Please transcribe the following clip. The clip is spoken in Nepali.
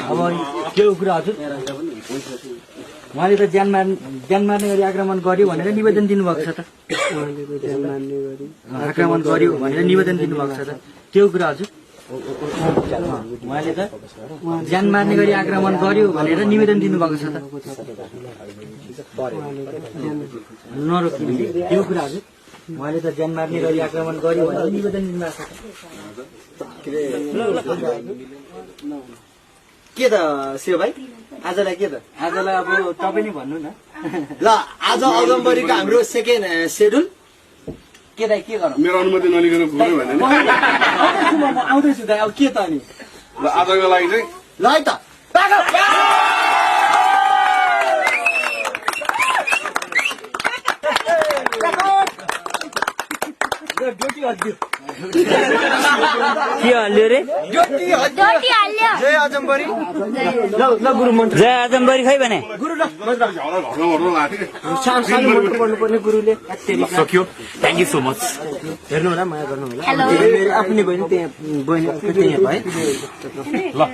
अब त्यो कुरा हजुर उहाँले त ज्यान मार्ने गरी आक्रमण गर्यो भनेर निवेदन दिनुभएको छ त आक्रमण गर्यो भनेर निवेदन दिनुभएको छ त त्यो कुरा हजुर उहाँले त ज्यान मार्ने गरी आक्रमण गर्यो भनेर निवेदन दिनुभएको छ त नरोकिने त्यो कुरा हजुर उहाँले त ज्यान मार्ने गरी आक्रमण गर्यो भनेर निवेदन दिनुभएको छ के त शिव भाइ आजलाई के त आजलाई अब तपाईँ नै भन्नु न ल आज अगमबरीको हाम्रो सेकेन्ड सेड्युल के दाइ के गरौँ मेरो अनुमति नलिकन गयो भने म आउँदैछु दाइ अब के त अनि ल आजको लागि चाहिँ ल है त के हाल्यो रे जय अजमबरी ल गुरु मन्त्र जय आजमबरी खै भने गुरु ल सानो मन्त्र पढ्नुपर्ने गुरुले सक्यो थ्याङ्क यू सो मच हेर्नु होला माया गर्नु होला आफ्नो बहिनी त्यहाँ बहिनी त्यहाँ भयो